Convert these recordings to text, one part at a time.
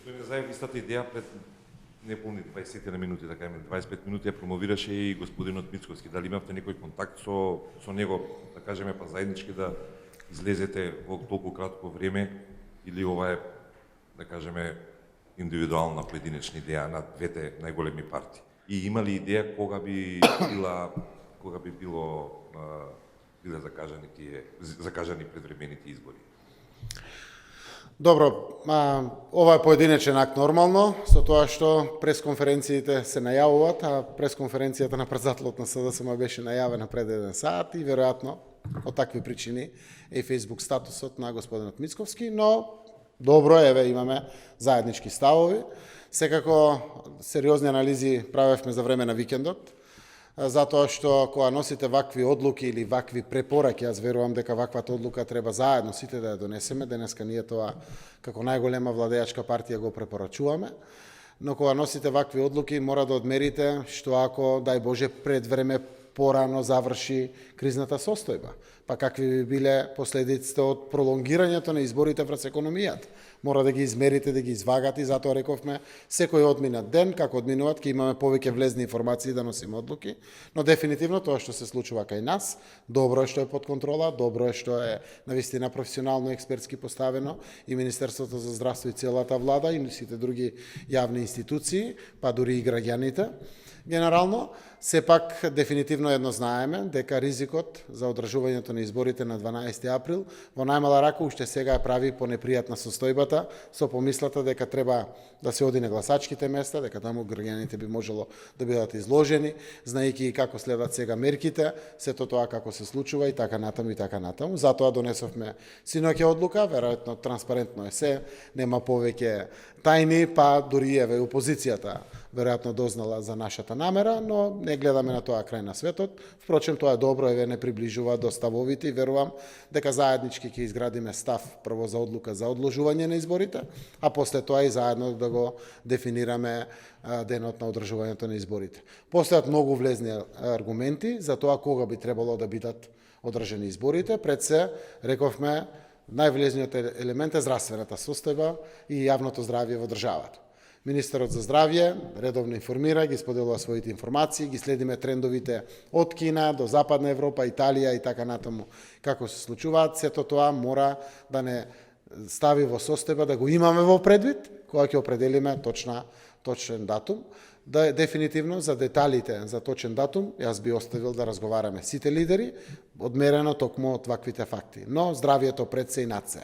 Господин Заев, истата идеја пред неполни 20 на минути, да кажеме 25 минути ја промовираше и господинот Мицковски. Дали имавте некој контакт со него, да кажеме, па заеднички да излезете во толку кратко време, или ова е, да кажеме, индивидуална поединечна идеја на двете најголеми партии? И има ли идеја кога би биле закажани предвремените избори? Добро, ова е поединечен акт нормално, со тоа што пресконференциите се најавуваат, а пресконференцијата на председателот на СДСМ беше најавена пред 1 сат и веројатно од такви причини е и Facebook статусот на господинот Мицковски, но добро, еве имаме заеднички ставови. Секако сериозни анализи правевме за време на викендот, затоа што кога носите вакви одлуки или вакви препораки, јас верувам дека ваквата одлука треба заедно сите да ја донесеме. Денеска ние тоа како најголема владеачка партија го препорачуваме, но кога носите вакви одлуки мора да одмерите што ако, дај Боже, пред време порано заврши кризната состојба. Па какви би биле последиците од пролонгирањето на изборите врз економијата? Мора да ги измерите, да ги извагате и затоа рековме секој одминат ден, како одминуваат, ќе имаме повеќе влезни информации да носиме одлуки, но дефинитивно тоа што се случува кај нас, добро е што е под контрола, добро е што е навистина професионално и експертски поставено и Министерството за здравство и целата влада и сите други јавни институции, па дури и граѓаните. Генерално, сепак дефинитивно едно знаеме дека ризикот за одржувањето на изборите на 12 април во најмала рака уште сега ја прави понепријатна состојбата со помислата дека треба да се оди на гласачките места, дека таму граѓаните би можело да бидат изложени, знаејќи и како следат сега мерките, сето тоа како се случува и така натаму и така натаму. Затоа донесовме синоќа одлука, веројатно транспарентно е се, нема повеќе тајни, па дури еве опозицијата веројатно дознала за нашата намера, но не гледаме на тоа крај на светот. Впрочем, тоа е добро, еве не приближува до ставовите и верувам дека заеднички ќе изградиме став прво за одлука за одложување на изборите, а после тоа и заедно да го дефинираме денот на одржувањето на изборите. Постојат многу влезни аргументи за тоа кога би требало да бидат одржани изборите. Пред се, рековме, највлезниот елемент е здравствената состојба и јавното здравје во државата. Министерот за здравје редовно информира, ги споделува своите информации, ги следиме трендовите од Кина до Западна Европа, Италија и така натаму како се случуваат. Сето тоа мора да не стави во состојба да го имаме во предвид, кога ќе определиме точен датум. Да дефинитивно за деталите за точен датум, јас би оставил да разговараме сите лидери, одмерено токму од ваквите факти. Но здравјето пред се и над се.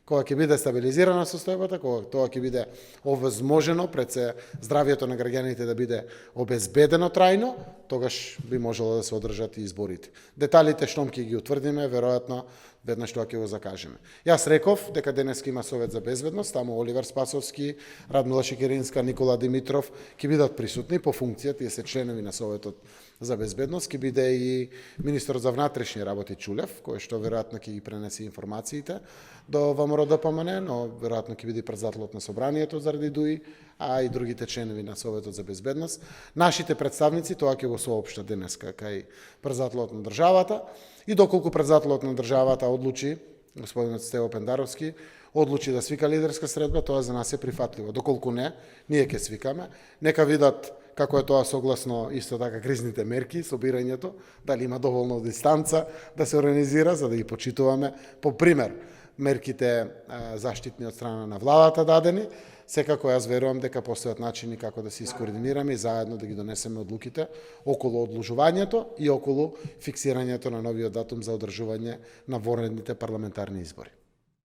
Кога ќе биде стабилизирана состојбата, кога тоа ќе биде овозможено, пред се здравјето на граѓаните да биде обезбедено трајно, тогаш би можело да се одржат и изборите. Деталите штом ќе ги утврдиме, веројатно веднаш тоа ќе го закажеме. Јас реков дека денес има Совет за безбедност, таму Оливер Спасовски, Радмила Шекеринска, Никола Димитров ќе бидат присутни по функција, тие се членови на Советот за безбедност, ќе биде и министерот за внатрешни работи Чулев, кој што веројатно ќе ги пренесе информациите до ВМРО ДПМН, но веројатно ќе биде председателот на собранието заради ДУИ, а и другите членови на Советот за безбедност. Нашите представници тоа ќе го соопштат денеска кај председателот на државата и доколку председателот на државата одлучи, господинот Стево Пендаровски, одлучи да свика лидерска средба, тоа за нас е прифатливо. Доколку не, ние ќе свикаме. Нека видат како е тоа согласно исто така кризните мерки, собирањето, дали има доволно дистанца да се организира, за да ги почитуваме. По пример, мерките заштитни од страна на владата дадени, секако јас верувам дека постојат начини како да се искоординираме и заедно да ги донесеме одлуките околу одложувањето и околу фиксирањето на новиот датум за одржување на воредните парламентарни избори.